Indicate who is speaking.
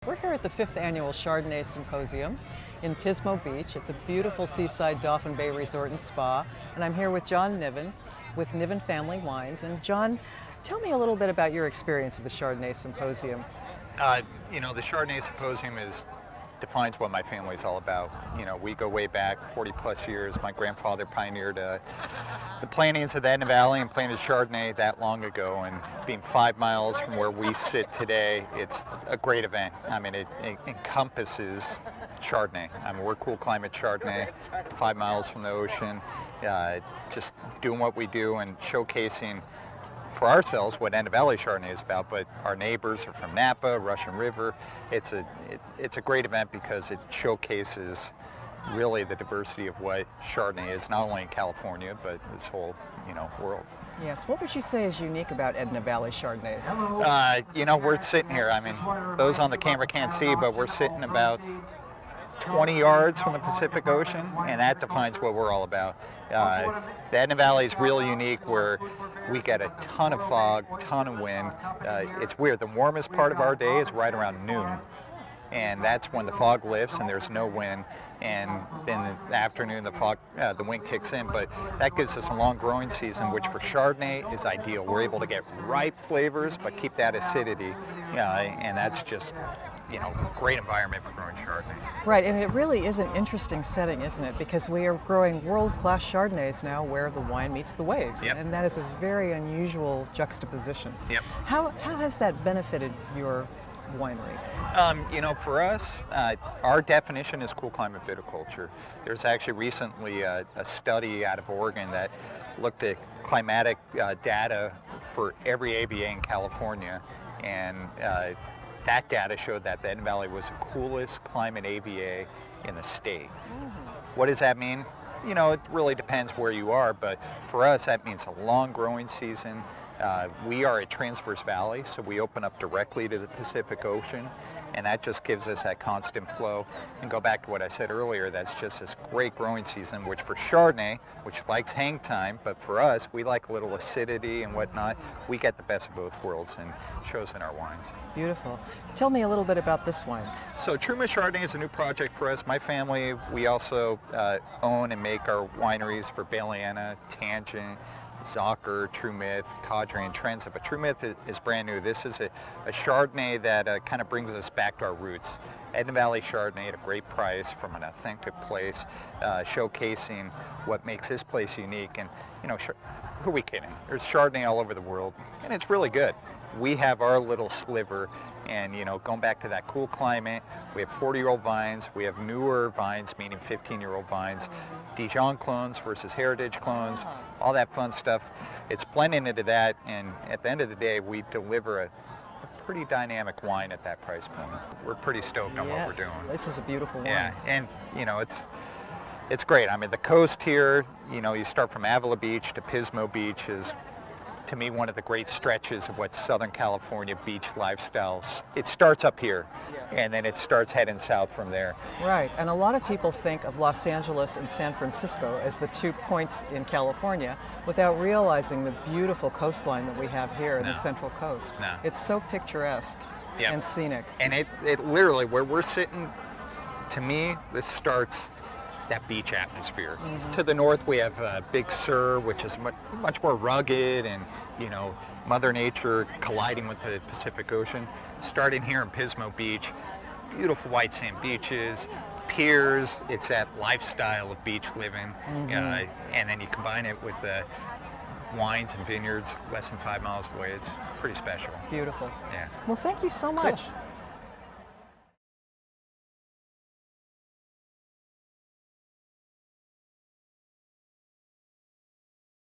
Speaker 1: We're here at the 5th Annual Chardonnay Symposium in Pismo Beach at the beautiful seaside Dauphin Bay Resort and Spa. And I'm here with John Niven with Niven Family Wines. And John, tell me a little bit about your experience of the Chardonnay Symposium.
Speaker 2: The Chardonnay Symposium defines what my family's all about. We go way back 40 plus years. My grandfather pioneered the plantings of the Edna Valley and planted Chardonnay that long ago, and being 5 miles from where we sit today, it's a great event. I mean, it encompasses Chardonnay. I mean, we're cool climate Chardonnay, 5 miles from the ocean, just doing what we do and showcasing for ourselves what Edna Valley Chardonnay is about, but our neighbors are from Napa, Russian River. It's a great event because it showcases really the diversity of what Chardonnay is, not only in California, but this whole, world.
Speaker 1: Yes, what would you say is unique about Edna Valley Chardonnays?
Speaker 2: We're sitting here, I mean, those on the camera can't see, but we're sitting about 20 yards from the Pacific Ocean, and that defines what we're all about. The Edna Valley is really unique where we get a ton of fog, ton of wind. It's weird, the warmest part of our day is right around noon, and that's when the fog lifts and there's no wind, and then in the afternoon the wind kicks in, but that gives us a long growing season, which for Chardonnay is ideal. We're able to get ripe flavors but keep that acidity, and that's just great environment for growing Chardonnay.
Speaker 1: Right, and it really is an interesting setting, isn't it? Because we are growing world-class Chardonnays now where the wine meets the waves.
Speaker 2: Yep.
Speaker 1: And that is a very unusual juxtaposition.
Speaker 2: Yep.
Speaker 1: How has that benefited your winery?
Speaker 2: For us, our definition is cool climate viticulture. There's actually recently a study out of Oregon that looked at climatic data for every AVA in California, and that data showed that the Edna Valley was the coolest climate AVA in the state. Mm-hmm. What does that mean? It really depends where you are, but for us that means a long growing season. We are a transverse valley, so we open up directly to the Pacific Ocean, and that just gives us that constant flow. And go back to what I said earlier, that's just this great growing season, which for Chardonnay, which likes hang time, but for us, we like a little acidity and whatnot. We get the best of both worlds and shows in our wines.
Speaker 1: Beautiful. Tell me a little bit about this wine.
Speaker 2: So Truma Chardonnay is a new project for us. My family, we also own and make our wineries for Baliana, Tangent, Zocker, True Myth, Cadre, and Trenza. But True Myth is brand new. This is a Chardonnay that kind of brings us back to our roots. Edna Valley Chardonnay at a great price from an authentic place, showcasing what makes this place unique. And, who are we kidding? There's Chardonnay all over the world, and it's really good. We have our little sliver, and going back to that cool climate, we have 40-year-old vines, we have newer vines, meaning 15-year-old vines, Dijon clones versus heritage clones, all that fun stuff. It's blending into that, and at the end of the day, we deliver a pretty dynamic wine at that price point. We're pretty stoked on what we're doing.
Speaker 1: This is a beautiful wine.
Speaker 2: Yeah, and it's great. I mean, the coast here, you start from Avila Beach to Pismo Beach is, to me, one of the great stretches of what Southern California beach lifestyle. It starts up here, and then it starts heading south from there.
Speaker 1: Right, and a lot of people think of Los Angeles and San Francisco as the 2 points in California without realizing the beautiful coastline that we have here in the Central Coast.
Speaker 2: No.
Speaker 1: It's so picturesque and scenic.
Speaker 2: And it literally, where we're sitting, to me, this starts that beach atmosphere. Mm-hmm. To the north we have Big Sur, which is much more rugged and, Mother Nature colliding with the Pacific Ocean. Starting here in Pismo Beach, beautiful white sand beaches, piers, it's that lifestyle of beach living, and then you combine it with the wines and vineyards less than 5 miles away. It's pretty special.
Speaker 1: Beautiful.
Speaker 2: Yeah.
Speaker 1: Well, thank you so much.
Speaker 2: Cool.